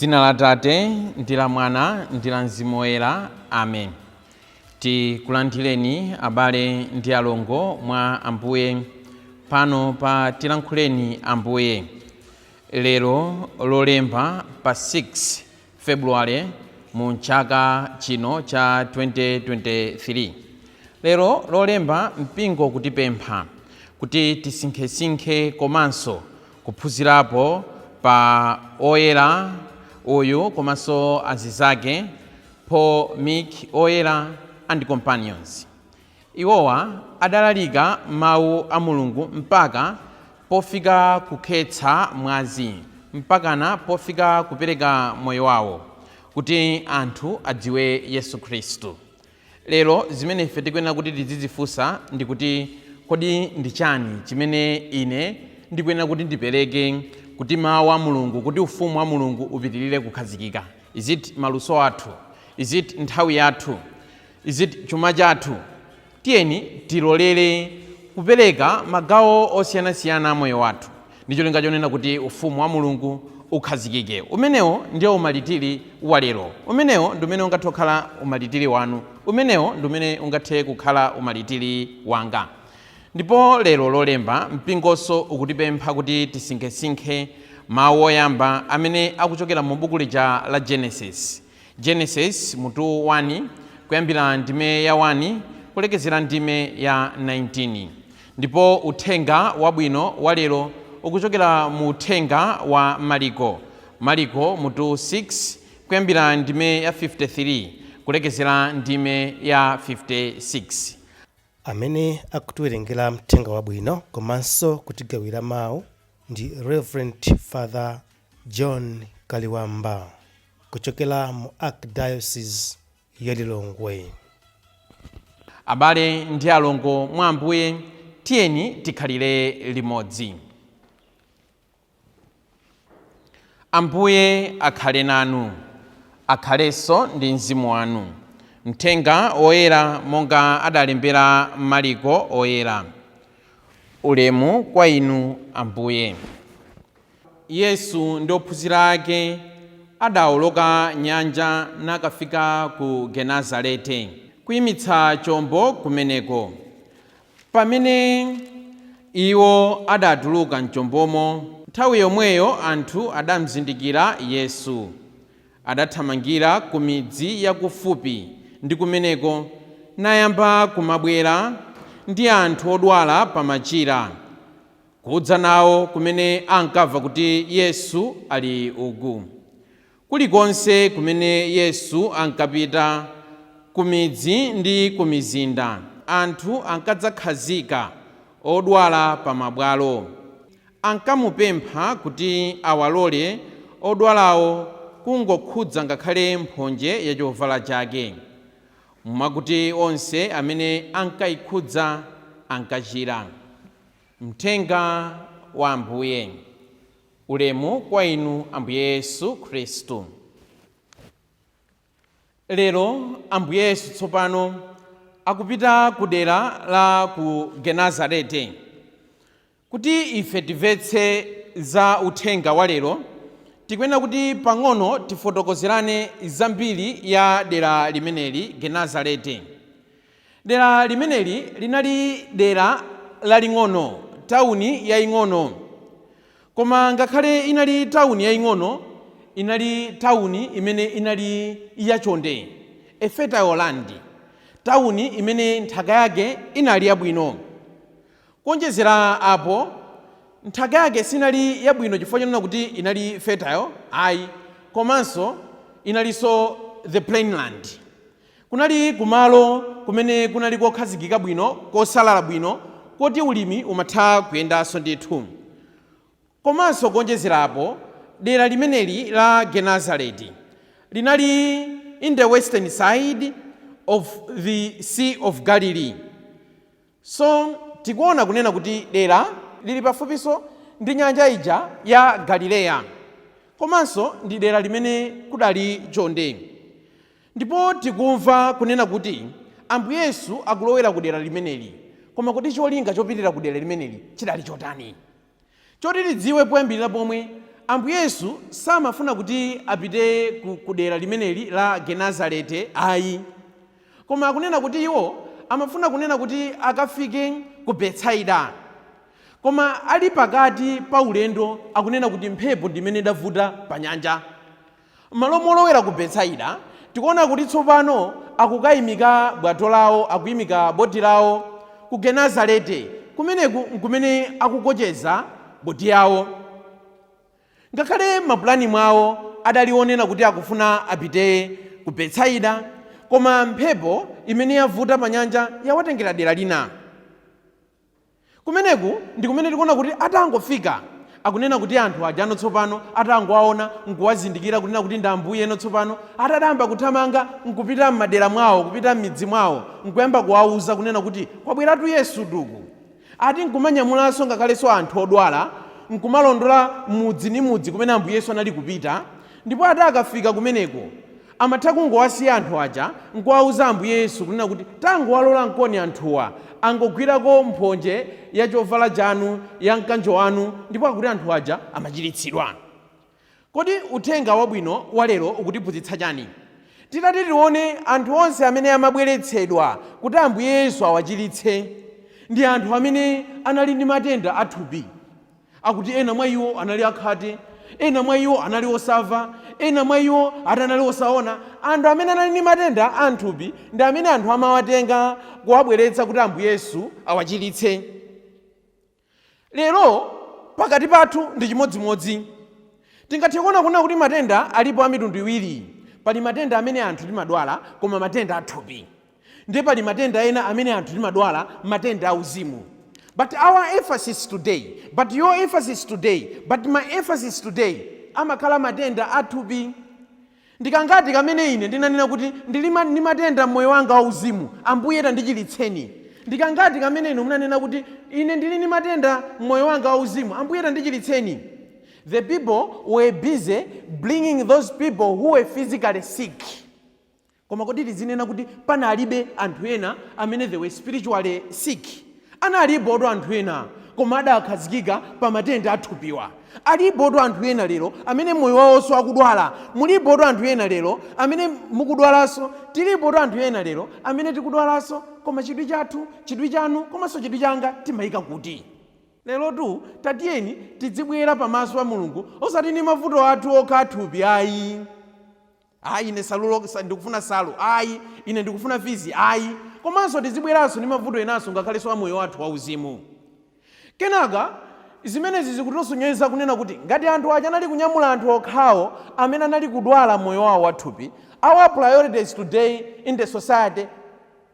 M'dzina la Tate ndi la Mwana ndi la Mzimu Woyera. Amen. Tikulandireni abale ndi alongo mwa Ambuye pano pa tilankhuleni Ambuye. Lero lolemba pa 6 February mu chaka chino cha 2023. Lero lolemba mpingo kutipempha kuti tisinkhesinkhe komanso kuphunzirapo pa oyera uyu komanso azizake Paul, Mick, oyera and companions. Iwowa adalalika mawu a Mulungu mpaka pofika kukhetsa mwazi, mpakana pofika kupereka moyo wawo kuti anthu adziwe Yesu Khristu. Lero zimene ife tikuyenera kuti tizizifunsa ndi kuti kodi ndi chani chimene ine ndikuyenera kuti ndipereke kuti mawu a Mulungu, kuti ufumu wa Mulungu upitirire kukhazikika. Is it maluso athu? Is it nthawi yathu? Is it chuma chathu? Tiyeni tilolere kupereka magawo osiyanasiyana moyo wathu ndi cholinga chonena kuti ufumu wa Mulungu ukhazikike. Umenewo ndiyo umalitiri wa lero. Umenewo ndi umene ungathe kukhala umalitiri wanu. Umenewo ndi umene ungathe kukhala umalitiri wanga. Ndipo lero lolemba mpingonso ukutipempha kuti tisinkhesinkhe mawu oyamba amene akuchokera mu buku lija la Genesis mutu 1 kuyambira ndime ya 1 kulekezera ndime ya 19. Ndipo uthenga wabwino wa lero ukuchokera mu uthenga wa Mariko mutu 6 kuyambira ndime ya 53 kulekezera ndime ya 56. Amene akutiwerengera uthenga wabwino komanso kutigawira mawu ndi Reverend Father John Kaliwamba kuchokera mu Archdiocese ya Lilongwe. Abale ndi alongo mwa Ambuye, tiyeni tikhalire limodzi. Ambuye akhale nanu, akhalenso ndi mzimu wanu. Mthenga oyera monga adalembera Mariko oyera. Ulemu kwa inu Ambuye. Yesu ndi ophunzira ake adawoloka nyanja nakafika ku Genazarete kuyimitsa chombo kumeneko. Pamene iwo adatuluka mchombomo, nthawi yomweyo anthu adamzindikira Yesu. Adathamangira ku midzi yakufupi ndi kumeneko nayamba kumabwera ndi anthu odwala pamachira, kudza nawo kumene ankamva kuti Yesu ali uku. Kulikonse kumene Yesu ankapita, ku midzi ndi ku mizinda, anthu ankadzakhazika odwala pa mabwalo. Ankamupempha kuti awalole odwalawo kungokhudza ngakhale mphonje ya chovala chake, mwakuti onse amene ankayikhudza ankachira. Mthenga wa Ambuye. Ulemu kwa inu Ambuye Yesu Khristu. Lero Ambuye Yesu tsopano akupita ku dera la ku Genazarete. Kuti ife timvetse za uthenga wa lero, tikuyenera kuti pang'ono tifotokozerane zambiri ya dera limeneli Genazarete. Dera limeneli linali dera laling'ono, tawuni yaying'ono. Koma ngakhale inali tawuni yaying'ono, inali tawuni imene inali yachonde, a fertile land, tawuni imene nthaka yake inali yabwino. Kuonjezera apo, nthaka yake sinali yabwino chifukwa chonena kuti inali fertile, ayi, komanso inalinso the plain land. Kunali kumalo kumene kunali kokhazikika bwino, kosalala bwino, kuti ulimi umatha kuyendanso ndithu. Komanso kuonjezerapo, dera limeneli la Genazareti linali in the western side of the Sea of Galilee. So tikuona kunena kuti dera lili pafupiso ndi nyanja ija ya Galileya, komanso ndi dera limene kudali chonde. Ndipo tikumva kunena kuti Ambuye Yesu akulowera ku dera limeneli, koma kuti cholinga chopitira ku dera limeneli chidali chotani? Choti tidziwe poyambirira pomwe Ambuye Yesu samafuna kuti apite ku dera limeneli la Genazarete ayi, koma akunena kuti iwo amafuna kunena kuti akafike ku Betsaida. Koma ali pakati pa ulendo akunena kuti mphepo ndimene idavuta pa nyanja. Malo molowera ku Betsaida tikuona kuti tsopano akukayimika bwato lawo, akuyimika boti lawo ku Genazarete, kumene akukocheza boti yawo. Ngakhale mapulani mwawo adalionena kuti akufuna apite ku Betsaida, koma mphepo imene yavuta pa nyanja yawatengera dera lina. Kumeneku ndi kumene tikuona kuti atangofika akunena kuti anthu aja ano tsopano atangowaona nkuwazindikira kunena kuti ndi Ambuye eno tsopano atadamba kuthamanga nkupita m'madera mwawo, kupita m'midzi mwawo, nkuyamba kuwawuza kunena kuti kwabweratu Yesu duku. Ati nkumanyamulanso ngakhalenso anthu odwala, nkumalondola mudzi ni mudzi kumene Ambuye Yesu anali kupita. Ndipo ati akafika kumeneko amatha kungowasiya anthu aja nkuwawuza Ambuye Yesu kunena kuti tangowalola nkoni anthuwa angogwirako mphonje ya chovala chanu, ya mkanjo wanu, ndipo akuti anthu aja amachiritsidwa. Kodi uthenga wabwino wa lero ukutiphunzitsa chani? Titati tione anthu onse amene amabweretsedwa kuti Ambuye Yesu awachiritse ndi anthu amene anali ndi matenda athupi. Akuti ena mwa iwo anali akhate, ena mwa iwo anali osamva, ena mwa iwo anali osaona. Anthu amene anali ndi matenda athupi ndi amene anthu amawatenga kuwabweretsa kuti Ambuye Yesu awachiritse. Lero pakati pathu ndi chimodzimodzi. Tingathe kuona kuti matenda alipo a mitundu iwiri. Pali matenda amene anthu timadwala koma matenda athupi. Ndiye pali matenda ena amene anthu timadwala matenda auzimu. But our emphasis today, but your emphasis today, but my emphasis today, amakhala matenda athupi. Ndikangati kamene ine ndinanena kuti ndili ndi matenda mmoyo wanga wauzimu, Ambuye tandichiritseni. Ndikangati kamene inu munanena kuti ine ndili ndi matenda mmoyo wanga wauzimu, Ambuye tandichiritseni. The people were busy bringing those people who were physically sick. Koma kodi tizinena kuti panalibe anthu ena amene they were spiritually sick. Analipo anthu ena koma adakhazikika pa matenda athupiwa. Alipo anthu ena lero amene moyo wawonso akudwala. Mulipo anthu ena lero amene mukudwalanso. Tilipo anthu ena lero amene tikudwalanso, koma chidwi chathu, chidwi chanu, komanso chidwi changa timayika kuti. Lero tu tatiyeni tidzibwera pamaso pa Mulungu osati ndi mavuto athu okha athupi ayi. Ayi ine salulo ndikufuna salu, ayi ine ndikufuna fizi, ayi. Komanso tizibweranso ndi mavuto enanso ngakhalenso a moyo wathu wauzimu. Kenaka zimenezi zikutisonyeza kunena kuti ngati anthu aja anali kunyamula anthu okhawo amene anali kudwala moyo wawo wathupi, our priorities today in the society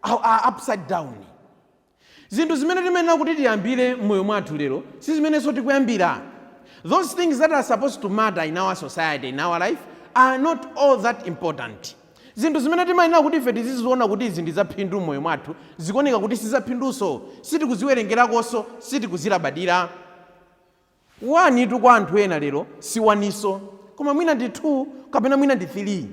are upside down. Zinthu zimene timenena kuti tiyambire moyo mwathu lero si zimenenso tikuyambira. Those things that are supposed to matter in our society, in our life, are not all that important. Zinthu zimene timanena kuti ife tiziziona kuti izi ndi zaphindu moyo mwathu, zikuoneka kuti sizaphindunso, sitikuziwerengerakonso, sitikuzilabadira. Wanitu kwa anthu ena lero si waniso, koma mwina ndi 2 kapena mwina ndi 3.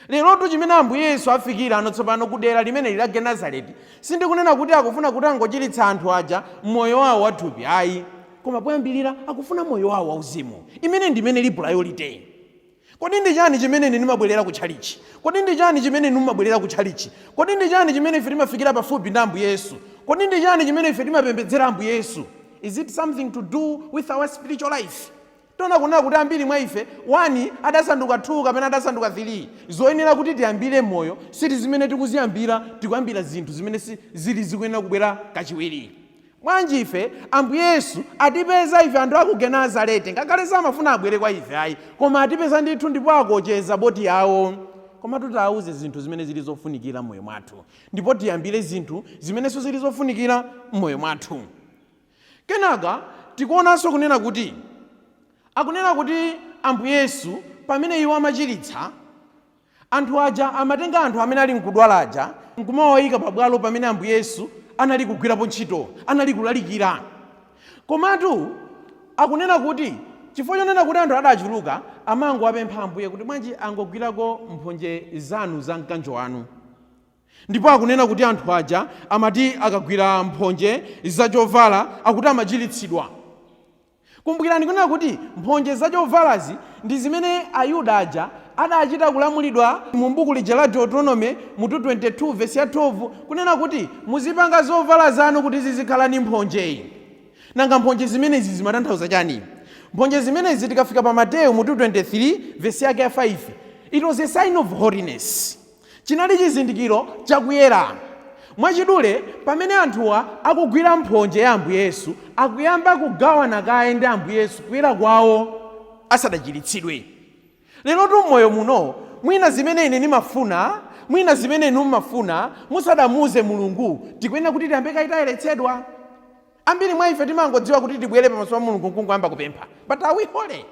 Lero tu chimene Ambuye Yesu afikira ano tsopano kudera limene la Genazareti, sindikunena kuti akufuna kuti angochiritsa anthu aja moyo wawo wathupi ayi, koma poyambirira akufuna moyo wawo wauzimu. Imene ndimene li priority. Kodi ndi chani chimene ndimabwerera ku chalichi? Kodi ndi chani chimene ndimabwerera ku chalichi? Kodi ndi chani chimene ife timafikira pafupi ndi Ambuye Yesu? Kodi ndi chani chimene ife timapembedzera Ambuye Yesu? Is it something to do with our spiritual life? Tona kunena kuti ambiri mwa ife 1 adasanduka 2 kapena adasanduka 3. Zoyenera kuti tiyambire moyo, siti zimene tikuziyambira, tikuyambira zinthu zimene zili zikuyenera kubwera kachiwiri. Bwanji ife Ambuye Yesu atipeza ife anthu aku Genazareti, ngakhale samafuna abwere kwa ife ayi, koma atipeza ndithu ndipo akocheza boti yawo. Koma tutawuze zinthu zimene zili zofunikira moyo mwathu, ndipo tiyambire zinthu zimenenso zili zofunikira moyo mwathu. Kenaka tikuonanso kunena kuti akunena kuti Ambuye Yesu pamene iwo amachiritsa anthu aja, amatenga anthu amene ali nkudwala aja nkumawayika pabwalo pamene Ambuye Yesu anali kugwirapo ntchito, anali kulalikira. Komatu akunena kuti chifukwa chonena kuti anthu adachuluka, amango apempha Ambuye kuti bwanji angogwirako mphonje zanu za mkanjo wanu. Ndipo akunena kuti anthu aja amati akagwira mphonje za chovala akuti amachiritsidwa. Kumbukirani kunena kuti mphonje zachovalazi ndi zimene Ayuda aja adachita kulamulidwa mu buku lija la Deuteronomy mutu 22 verse ya 12 kunena kuti muzipanga zovala zanu kuti zizikhala ndi mphonje. Nanga mphonje zimenezi zimatanthauza chani? Mphonje zimenezi tikafika pa Mateyu mutu 23 verse yake ya 5. It was a sign of holiness. Chinali chizindikiro chakuyera. Mwachidule pamene anthuwa akugwira mphonje ya Ambuye Yesu akuyamba kugawana kaye ndi Ambuye Yesu kuyera kwawo asadachiritsidwe. Lero tu moyo muno mwina zimene ine nimafuna, mwina zimene inu mumafuna musadamuze Mulungu tikuyenera kuti tiyambe kaitayeretsedwa. Ambiri mwa ife timangodziwa kuti tibwere pamaso pa Mulungu nkungwamba kupempha. But are we holy?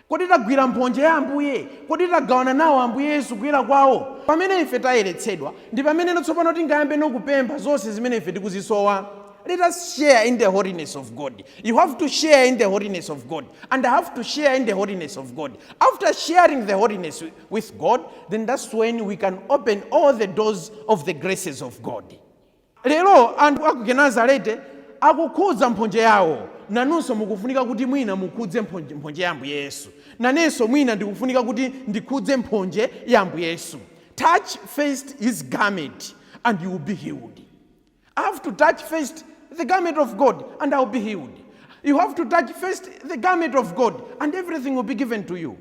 Kodi tagwira mphonje ya Ambuye, kodi tagawana nawo Ambuye Yesu kuyera kwawo. Pamene ife tayeretsedwa ndi pamene tsopano tingayambe nokupempha zonse zimene ife tikuzisowa. Let us share in the holiness of God. You have to share in the holiness of God. And I have to share in the holiness of God. After sharing the holiness with God, then that's when we can open all the doors of the graces of God. Lero anthu aku Nazareti akukhudza mphonje yawo. Nanunso mukufunika kuti mwina mukhudze mphonje ya Ambuye Yesu. Nanenso mwina ndikufunika kuti ndikhudze mphonje ya Ambuye Yesu. Touch first his garment and you will be healed. I have to touch first the garment of God and I will be healed. You have to touch first the garment of God and everything will be given to you.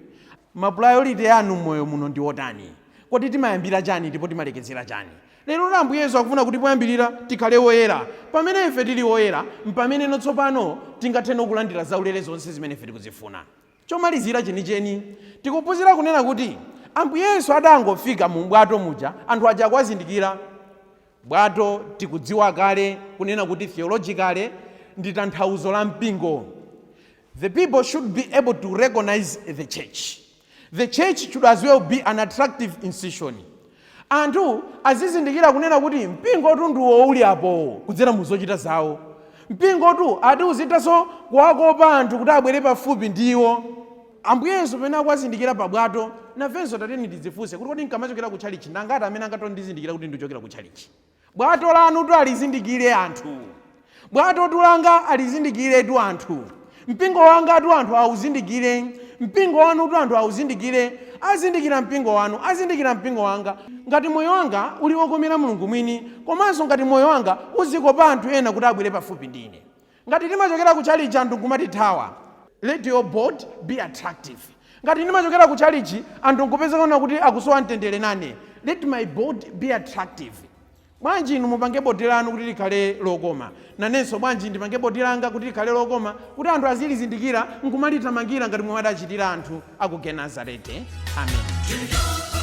Mapriority yanu moyo muno ndi otani? Kodi timayambira chani ndipo timalekezera chani? Lero Ambuye Yesu akufuna kuti poyambirira tikhale oyera. Pamene ife tili oyera, mpamene tsopano tingathe kulandira zaulere zonse zimene ife tikuzifuna. Chomalizira chenicheni tikuphunzira kunena kuti Ambuye Yesu adangofika mu bwato muja anthu aja akwazindikira. Bwato tikudziwa kale kunena kuti theologically ndi tanthauzo la mpingo. The people should be able to recognize the church. The church should as well be an attractive institution. Anthu azizindikira kunena kuti mpingo tunduwo uli apo kudzera mu zochita zawo. Mpingo tu ati uzitanso kuwakopa anthu kuti abwere pafupi ndiwo. Ambuye Yesu pamene akwazindikira pa bwato nafenso tateni tidzifunse kuti kodi nkamachokera ku chalichi nangati amene angatondizindikira kuti ndichokera ku chalichi. Bwato lanu tu alizindikire anthu. Bwato tulanga alizindikire tu anthu. Mpingo wanga tu anthu auzindikire. Mpingo wanu tu anthu auzindikire. Azindikira mpingo wanu, azindikira mpingo wanga. Ngati moyo wanga uli wokomera Mulungu mwini, komanso ngati moyo wanga uzikopa anthu ena kuti abwere pafupi ndine. Ngati timachokera ku chalichi anthu kumatithawa, let your boat be attractive. Ngati timachokera ku chalichi anthu nkupeza kuona kuti akusowa mtendere nane, let my boat be attractive. Bwanji inu mupange boti lanu kuti likhale lokoma. Nanenso bwanji ndipange boti langa kuti likhale lokoma kuti anthu azilizindikira nkumatithamangira ngati momwe adachitira anthu aku Nazareti. Amen.